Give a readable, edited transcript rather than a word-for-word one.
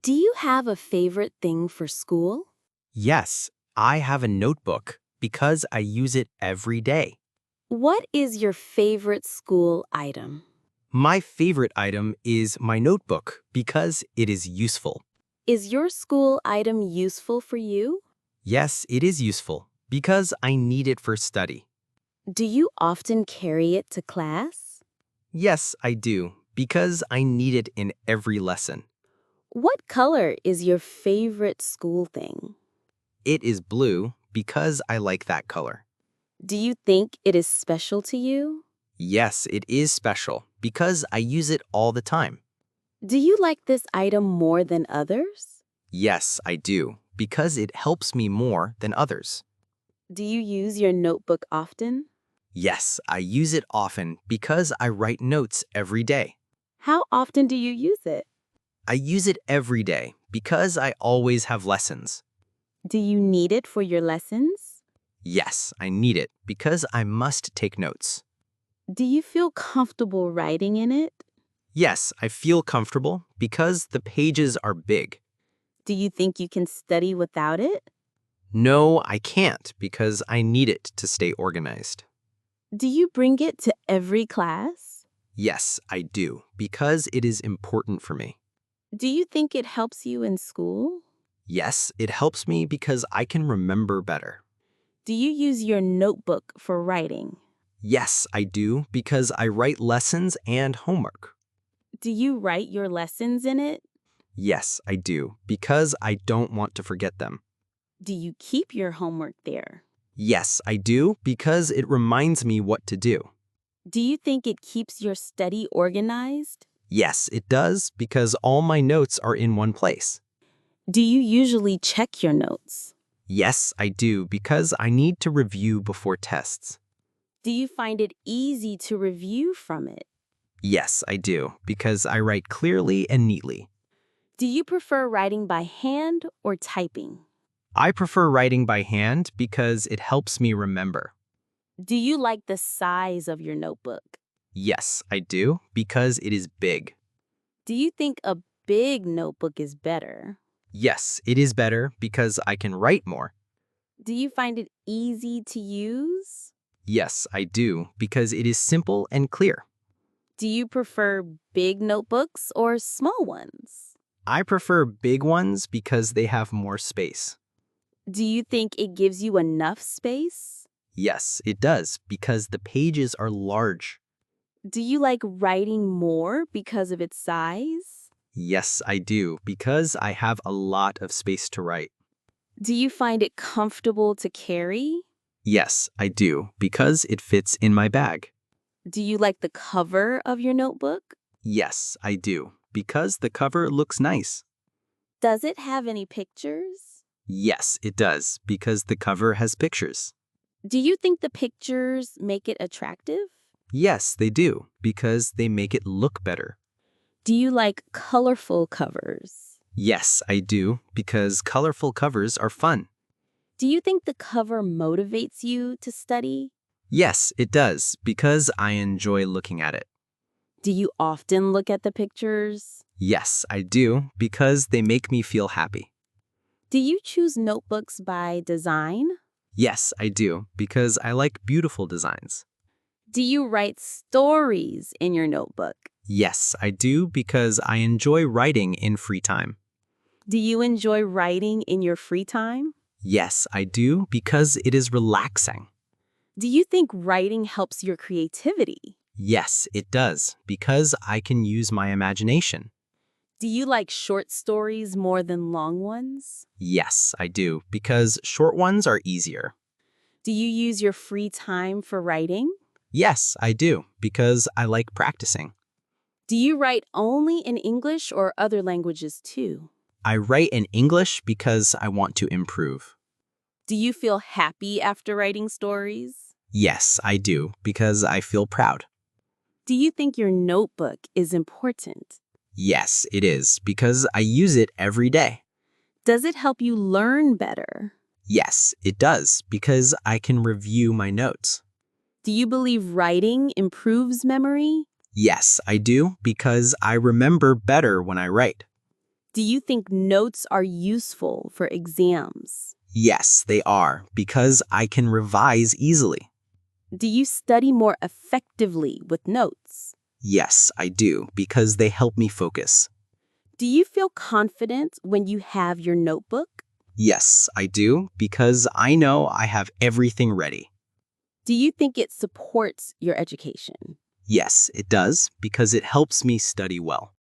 Do you have a favorite thing for school? Yes, I have a notebook because I use it every day. What is your favorite school item? My favorite item is my notebook because it is useful. Is your school item useful for you? Yes, it is useful because I need it for study. Do you often carry it to class? Yes, I do because I need it in every lesson. What color is your favorite school thing? It is blue because I like that color. Do you think it is special to you? Yes, it is special because I use it all the time. Do you like this item more than others? Yes, I do because it helps me more than others. Do you use your notebook often? Yes, I use it often because I write notes every day. How often do you use it? I use it every day because I always have lessons. Do you need it for your lessons? Yes, I need it because I must take notes. Do you feel comfortable writing in it? Yes, I feel comfortable because the pages are big. Do you think you can study without it? No, I can't because I need it to stay organized. Do you bring it to every class? Yes, I do because it is important for me. Do you think it helps you in school? Yes, it helps me because I can remember better. Do you use your notebook for writing? Yes, I do because I write lessons and homework. Do you write your lessons in it? Yes, I do because I don't want to forget them. Do you keep your homework there? Yes, I do because it reminds me what to do. Do you think it keeps your study organized? Yes, it does because all my notes are in one place. Do you usually check your notes? Yes, I do because I need to review before tests. Do you find it easy to review from it? Yes, I do because I write clearly and neatly. Do you prefer writing by hand or typing? I prefer writing by hand because it helps me remember. Do you like the size of your notebook? Yes, I do because it is big. Do you think a big notebook is better? Yes, it is better because I can write more. Do you find it easy to use? Yes, I do because it is simple and clear. Do you prefer big notebooks or small ones? I prefer big ones because they have more space. Do you think it gives you enough space? Yes, it does because the pages are large. Do you like writing more because of its size? Yes, I do because I have a lot of space to write. Do you find it comfortable to carry? Yes, I do because it fits in my bag. Do you like the cover of your notebook? Yes, I do because the cover looks nice. Does it have any pictures? Yes, it does because the cover has pictures. Do you think the pictures make it attractive? Yes, they do because they make it look better. Do you like colorful covers? Yes, I do because colorful covers are fun. Do you think the cover motivates you to study? Yes, it does because I enjoy looking at it. Do you often look at the pictures? Yes, I do because they make me feel happy. Do you choose notebooks by design? Yes, I do because I like beautiful designs. Do you write stories in your notebook? Yes, I do because I enjoy writing in free time. Do you enjoy writing in your free time? Yes, I do because it is relaxing. Do you think writing helps your creativity? Yes, it does because I can use my imagination. Do you like short stories more than long ones? Yes, I do because short ones are easier. Do you use your free time for writing? Yes, I do because I like practicing. Do you write only in English or other languages too? I write in English because I want to improve. Do you feel happy after writing stories? Yes, I do because I feel proud. Do you think your notebook is important? Yes, it is because I use it every day. Does it help you learn better? Yes, it does because I can review my notes. Do you believe writing improves memory? Yes, I do because I remember better when I write. Do Do you think notes are useful for exams? Yes, they are, because I can revise easily. Do you study more effectively with notes? Yes, I do, because they help me focus. Do you feel confident when you have your notebook? Yes, I do, because I know I have everything ready. Do you think it supports your education? Yes, it does, because it helps me study well.